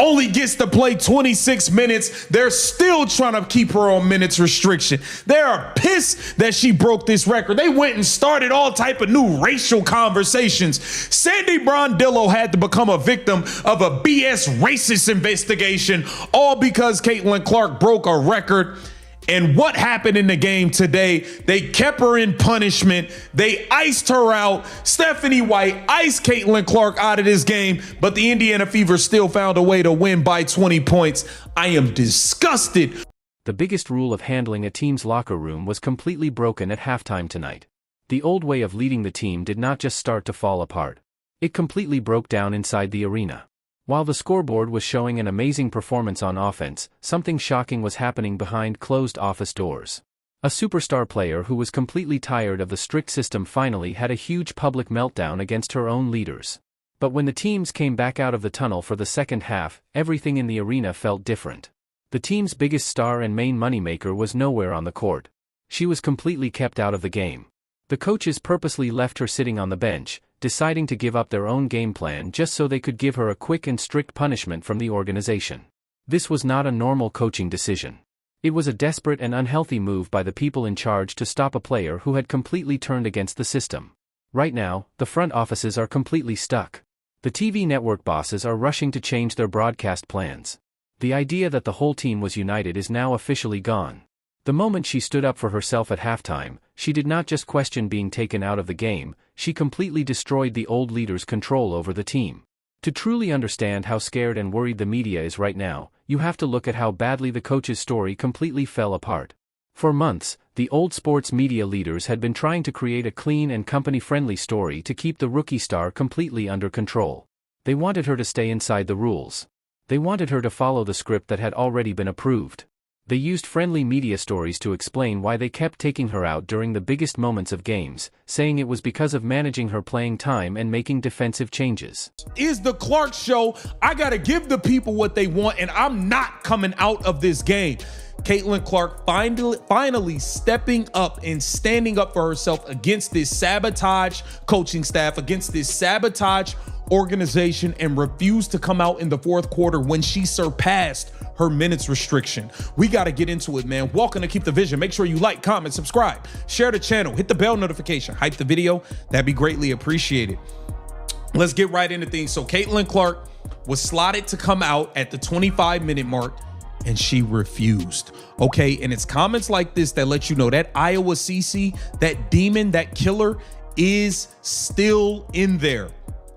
only gets to play 26 minutes. They're still trying to keep her on minutes restriction. They are pissed that she broke this record. They went and started all type of new racial conversations. Sandy Brondillo had to become a victim of a BS racist investigation, all because Caitlin Clark broke a record. And what happened in the game today? They kept her in punishment. They iced her out. Stephanie White iced Caitlin Clark out of this game, but the Indiana Fever still found a way to win by 20 points. I am disgusted. The biggest rule of handling a team's locker room was completely broken at halftime tonight. The old way of leading the team did not just start to fall apart. It completely broke down inside the arena. While the scoreboard was showing an amazing performance on offense, something shocking was happening behind closed office doors. A superstar player who was completely tired of the strict system finally had a huge public meltdown against her own leaders. But when the teams came back out of the tunnel for the second half, everything in the arena felt different. The team's biggest star and main moneymaker was nowhere on the court. She was completely kept out of the game. The coaches purposely left her sitting on the bench, deciding to give up their own game plan just so they could give her a quick and strict punishment from the organization. This was not a normal coaching decision. It was a desperate and unhealthy move by the people in charge to stop a player who had completely turned against the system. Right now, the front offices are completely stuck. The TV network bosses are rushing to change their broadcast plans. The idea that the whole team was united is now officially gone. The moment she stood up for herself at halftime, she did not just question being taken out of the game, she completely destroyed the old leader's control over the team. To truly understand how scared and worried the media is right now, you have to look at how badly the coach's story completely fell apart. For months, the old sports media leaders had been trying to create a clean and company-friendly story to keep the rookie star completely under control. They wanted her to stay inside the rules. They wanted her to follow the script that had already been approved. They used friendly media stories to explain why they kept taking her out during the biggest moments of games, saying it was because of managing her playing time and making defensive changes. Is the Clark Show. I gotta give the people what they want, and I'm not coming out of this game. Caitlin Clark finally stepping up and standing up for herself against this sabotage coaching staff, against this sabotage organization, and refused to come out in the fourth quarter when she surpassed her minutes restriction. We got to get into it, man. Welcome to Keep the Vision. Make sure you like, comment, subscribe, share the channel, hit the bell notification, hype the video. That'd be greatly appreciated. Let's get right into things. So Caitlin Clark was slotted to come out at the 25-minute mark, and she refused. Okay, and it's comments like this that let you know that Iowa CC, that demon, that killer, is still in there.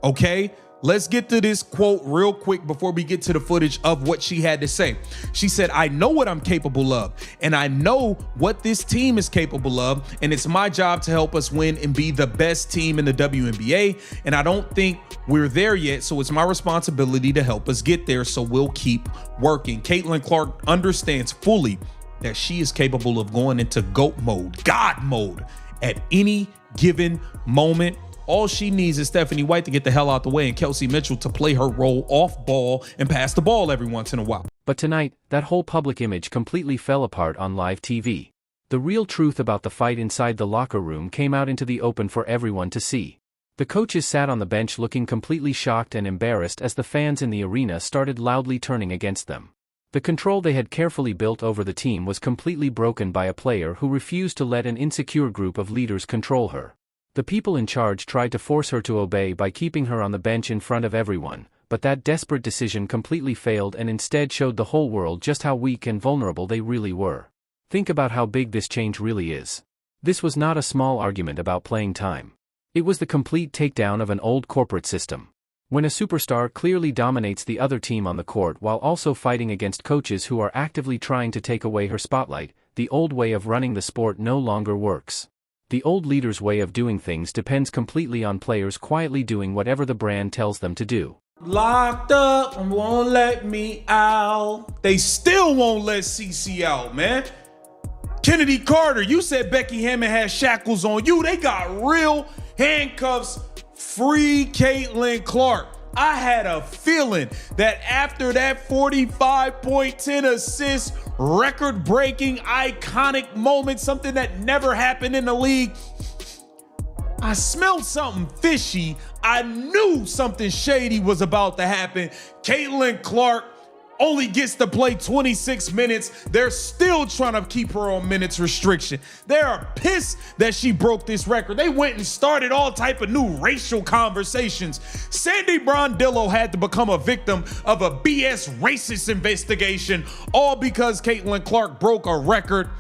Okay, let's get to this quote real quick before we get to the footage of what she had to say. She said, "I know what I'm capable of, and I know what this team is capable of, and it's my job to help us win and be the best team in the WNBA, and I don't think we're there yet, so it's my responsibility to help us get there, so we'll keep working." Caitlin Clark understands fully that she is capable of going into GOAT mode, God mode, at any given moment. All she needs is Stephanie White to get the hell out the way and Kelsey Mitchell to play her role off ball and pass the ball every once in a while. But tonight, that whole public image completely fell apart on live TV. The real truth about the fight inside the locker room came out into the open for everyone to see. The coaches sat on the bench looking completely shocked and embarrassed as the fans in the arena started loudly turning against them. The control they had carefully built over the team was completely broken by a player who refused to let an insecure group of leaders control her. The people in charge tried to force her to obey by keeping her on the bench in front of everyone, but that desperate decision completely failed and instead showed the whole world just how weak and vulnerable they really were. Think about how big this change really is. This was not a small argument about playing time. It was the complete takedown of an old corporate system. When a superstar clearly dominates the other team on the court while also fighting against coaches who are actively trying to take away her spotlight, the old way of running the sport no longer works. The old leader's way of doing things depends completely on players quietly doing whatever the brand tells them to do. Locked up and won't let me out. They still won't let CC out, man. Kennedy Carter, you said Becky Hammond had shackles on you. They got real handcuffs. Free Caitlin Clark. I had a feeling that after that 45-point, 10 assist, record-breaking, iconic moment, something that never happened in the league, I smelled something fishy. I knew something shady was about to happen. Caitlin Clark only gets to play 26 minutes. They're still trying to keep her on minutes restriction. They are pissed that she broke this record. They went and started all type of new racial conversations. Sandy Brondillo had to become a victim of a BS racist investigation, all because Caitlin Clark broke a record.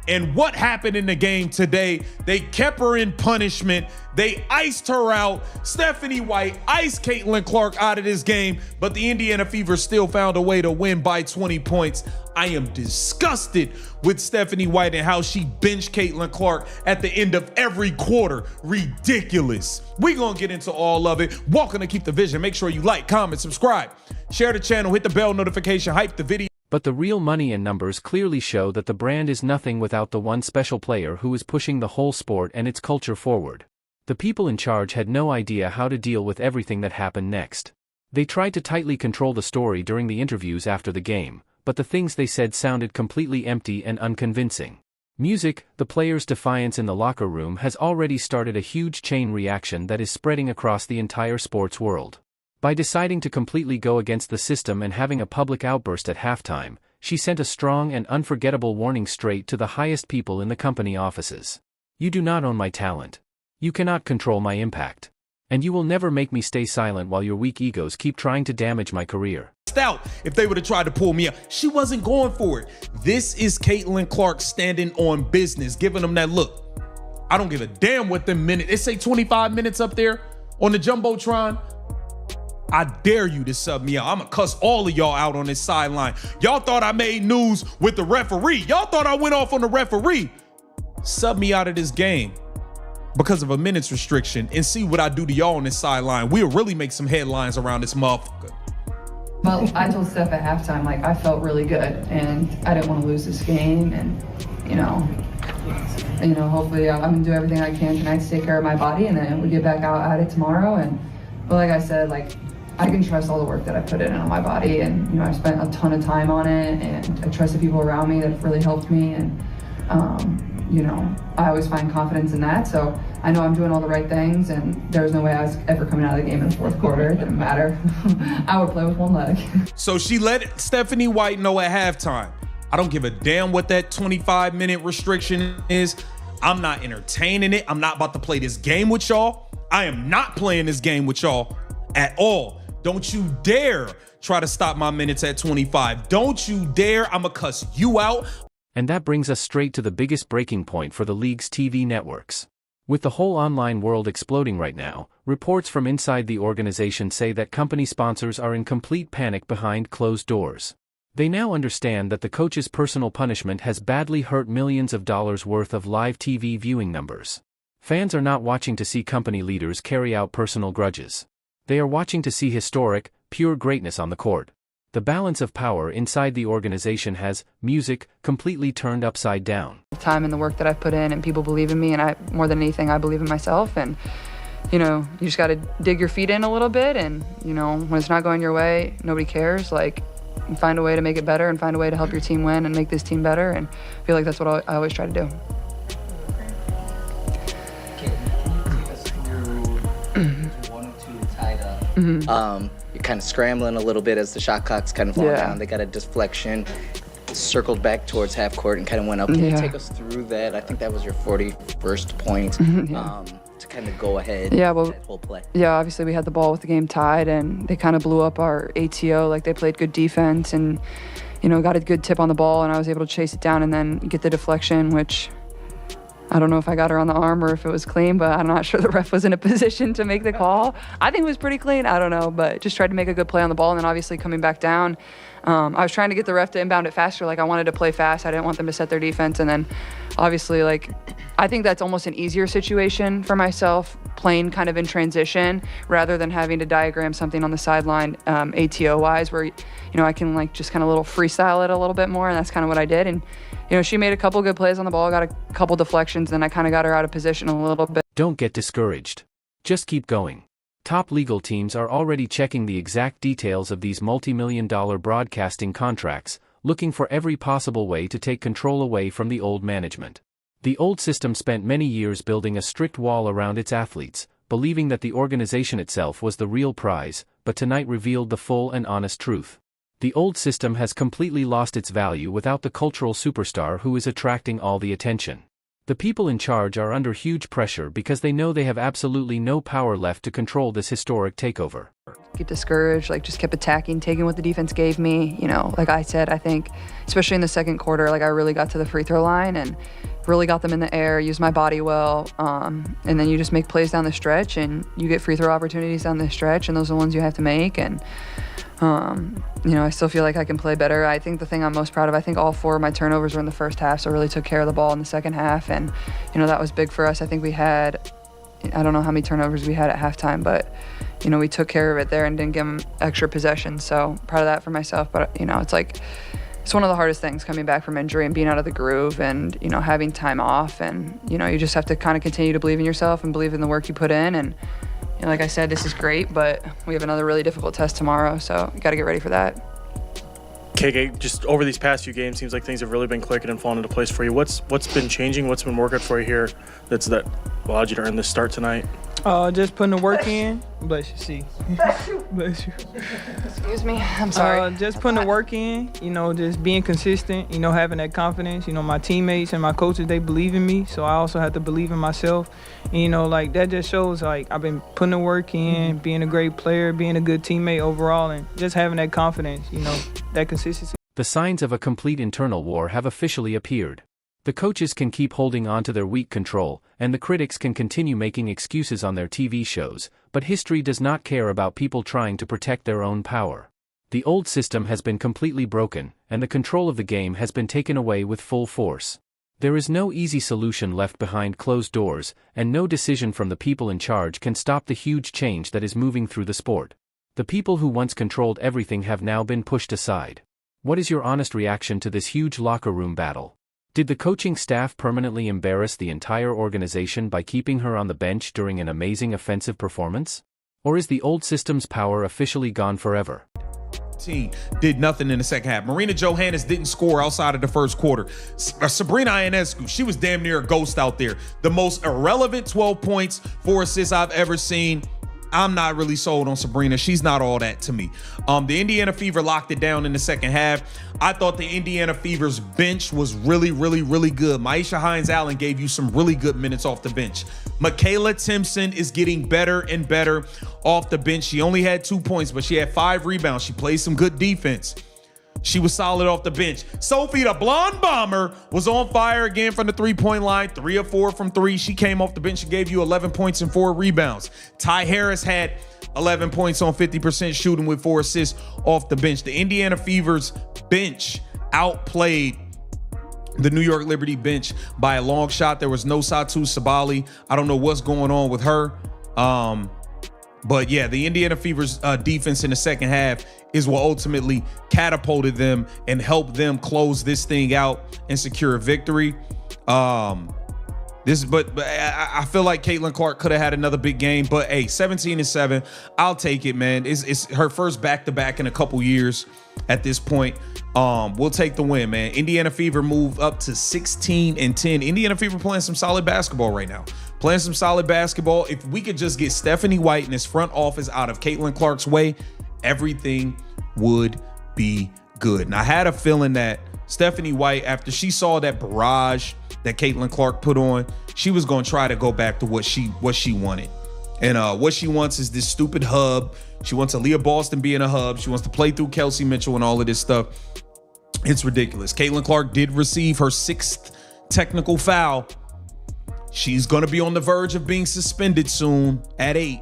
And what happened in the game today? They kept her in punishment. They iced her out. Stephanie White iced Caitlin Clark out of this game, but the Indiana Fever still found a way to win by 20 points. I am disgusted with Stephanie White and how she benched Caitlin Clark at the end of every quarter. Ridiculous. We're going to get into all of it. Welcome to Keep the Vision. Make sure you like, comment, subscribe, share the channel, hit the bell notification, hype the video. But the real money and numbers clearly show that the brand is nothing without the one special player who is pushing the whole sport and its culture forward. The people in charge had no idea how to deal with everything that happened next. They tried to tightly control the story during the interviews after the game, but the things they said sounded completely empty and unconvincing. Music, the players' defiance in the locker room has already started a huge chain reaction that is spreading across the entire sports world. By deciding to completely go against the system and having a public outburst at halftime, she sent a strong and unforgettable warning straight to the highest people in the company offices. You do not own my talent. You cannot control my impact. And you will never make me stay silent while your weak egos keep trying to damage my career. Out if they would have tried to pull me out. She wasn't going for it. This is Caitlin Clark standing on business, giving them that look. I don't give a damn what the minute. It say 25 minutes up there on the Jumbotron. I dare you to sub me out. I'm going to cuss all of y'all out on this sideline. Y'all thought I made news with the referee. Y'all thought I went off on the referee. Sub me out of this game because of a minutes restriction and see what I do to y'all on this sideline. We'll really make some headlines around this motherfucker. Well, I told Steph at halftime, like, I felt really good and I didn't want to lose this game. And, hopefully I'm going to do everything I can tonight to take care of my body, and then we get back out at it tomorrow. But like I said, like, I can trust all the work that I put in on my body, and I spent a ton of time on it, and I trust the people around me that have really helped me, and I always find confidence in that. So I know I'm doing all the right things, and there was no way I was ever coming out of the game in the fourth quarter. It didn't matter. I would play with one leg. So she let Stephanie White know at halftime, I don't give a damn what that 25-minute restriction is. I'm not entertaining it. I'm not about to play this game with y'all. I am not playing this game with y'all at all. Don't you dare try to stop my minutes at 25. Don't you dare. I'm going to cuss you out. And that brings us straight to the biggest breaking point for the league's TV networks. With the whole online world exploding right now, reports from inside the organization say that company sponsors are in complete panic behind closed doors. They now understand that the coach's personal punishment has badly hurt millions of dollars worth of live TV viewing numbers. Fans are not watching to see company leaders carry out personal grudges. They are watching to see historic, pure greatness on the court. The balance of power inside the organization has, music, completely turned upside down. Time and the work that I've put in, and people believe in me, and more than anything, I believe in myself. And, you just got to dig your feet in a little bit, and, when it's not going your way, nobody cares. Like, find a way to make it better and find a way to help your team win and make this team better, and I feel like that's what I always try to do. You're kind of scrambling a little bit as the shot clock's kind of falling down. They got a deflection, circled back towards half court and kind of went up. Can you take us through that? I think that was your 41st point to kind of go ahead that whole play. Yeah, obviously we had the ball with the game tied, and they kind of blew up our ATO. Like, they played good defense and, got a good tip on the ball, and I was able to chase it down and then get the deflection, which I don't know if I got her on the arm or if it was clean, but I'm not sure the ref was in a position to make the call. I think it was pretty clean. I don't know, but just tried to make a good play on the ball, and then obviously coming back down, I was trying to get the ref to inbound it faster. Like, I wanted to play fast. I didn't want them to set their defense, and then obviously, like, I think that's almost an easier situation for myself, playing kind of in transition rather than having to diagram something on the sideline ATO-wise, where, I can, like, just kind of little freestyle it a little bit more, and that's kind of what I did. And she made a couple good plays on the ball, got a couple deflections, and I kind of got her out of position a little bit. Don't get discouraged. Just keep going. Top legal teams are already checking the exact details of these multi-million-dollar broadcasting contracts, looking for every possible way to take control away from the old management. The old system spent many years building a strict wall around its athletes, believing that the organization itself was the real prize, but tonight revealed the full and honest truth. The old system has completely lost its value without the cultural superstar who is attracting all the attention. The people in charge are under huge pressure because they know they have absolutely no power left to control this historic takeover. Get discouraged, like just kept attacking, taking what the defense gave me. You know, like I said, I think, especially in the second quarter, like I really got to the free throw line and really got them in the air, used my body well, and then you just make plays down the stretch and you get free throw opportunities down the stretch, and those are the ones you have to make. And you know, I still feel like I can play better. I think the thing I'm most proud of, I think all 4 of my turnovers were in the first half, so I really took care of the ball in the second half, and you know, that was big for us. I think we had, I don't know how many turnovers we had at halftime, but you know, we took care of it there and didn't give them extra possessions, so proud of that for myself. But you know, it's like, it's one of the hardest things coming back from injury and being out of the groove and, you know, having time off, and you know, you just have to kind of continue to believe in yourself and believe in the work you put in. And you know, like I said, this is great, but we have another really difficult test tomorrow, so you got to get ready for that. KK, just over these past few games, seems like things have really been clicking and falling into place for you. What's been changing? What's been working for you here that allowed you to earn this start tonight? Just putting the work in. Bless you, see. Bless you. Excuse me, I'm sorry. Just putting the work in, you know, just being consistent, you know, having that confidence. You know, my teammates and my coaches, they believe in me, so I also have to believe in myself. And, you know, like, that just shows, like, I've been putting the work in, being a great player, being a good teammate overall, and just having that confidence, you know, that consistency. The signs of a complete internal war have officially appeared. The coaches can keep holding on to their weak control, and the critics can continue making excuses on their TV shows, but history does not care about people trying to protect their own power. The old system has been completely broken, and the control of the game has been taken away with full force. There is no easy solution left behind closed doors, and no decision from the people in charge can stop the huge change that is moving through the sport. The people who once controlled everything have now been pushed aside. What is your honest reaction to this huge locker room battle? Did the coaching staff permanently embarrass the entire organization by keeping her on the bench during an amazing offensive performance? Or is the old system's power officially gone forever? Team did nothing in the second half. Marina Johannes didn't score outside of the first quarter. Sabrina Ionescu, she was damn near a ghost out there. The most irrelevant 12 points, 4 assists I've ever seen. I'm not really sold on Sabrina. She's not all that to me. The Indiana Fever locked it down in the second half. I thought the Indiana Fever's bench was really, really, really good. Maisha Hines-Allen gave you some really good minutes off the bench. Michaela Timpson is getting better and better off the bench. She only had 2 points, but she had 5 rebounds. She played some good defense. She was solid off the bench. Sophie, the blonde bomber, was on fire again from the three-point line, 3 of 4 from 3. She came off the bench and gave you 11 points and 4 rebounds. Ty Harris had 11 points on 50% shooting with 4 assists off the bench. The Indiana Fever's bench outplayed the New York Liberty bench by a long shot. There was no Satu Sabali. I don't know what's going on with her. But yeah, the Indiana Fever's defense in the second half is what ultimately catapulted them and helped them close this thing out and secure a victory. But I feel like Caitlin Clark could have had another big game. But hey, 17-7, I'll take it, man. It's her first back-to-back in a couple years at this point. We'll take the win, man. Indiana Fever moved up to 16-10. Indiana Fever playing some solid basketball right now. Playing some solid basketball. If we could just get Stephanie White and his front office out of Caitlin Clark's way, everything would be good. And I had a feeling that Stephanie White, after she saw that barrage that Caitlin Clark put on, she was going to try to go back to what she wanted. And what she wants is this stupid hub. She wants Aaliyah Boston being a hub. She wants to play through Kelsey Mitchell and all of this stuff. It's ridiculous. Caitlin Clark did receive her 6th technical foul. She's going to be on the verge of being suspended soon at 8.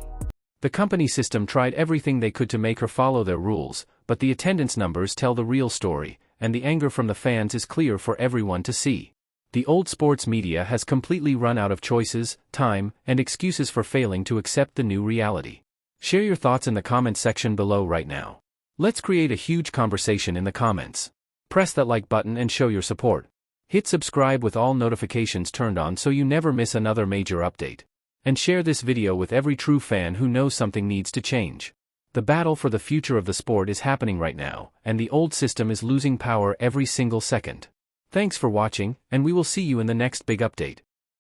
The company system tried everything they could to make her follow their rules, but the attendance numbers tell the real story, and the anger from the fans is clear for everyone to see. The old sports media has completely run out of choices, time, and excuses for failing to accept the new reality. Share your thoughts in the comments section below right now. Let's create a huge conversation in the comments. Press that like button and show your support. Hit subscribe with all notifications turned on so you never miss another major update. And share this video with every true fan who knows something needs to change. The battle for the future of the sport is happening right now, and the old system is losing power every single second. Thanks for watching, and we will see you in the next big update.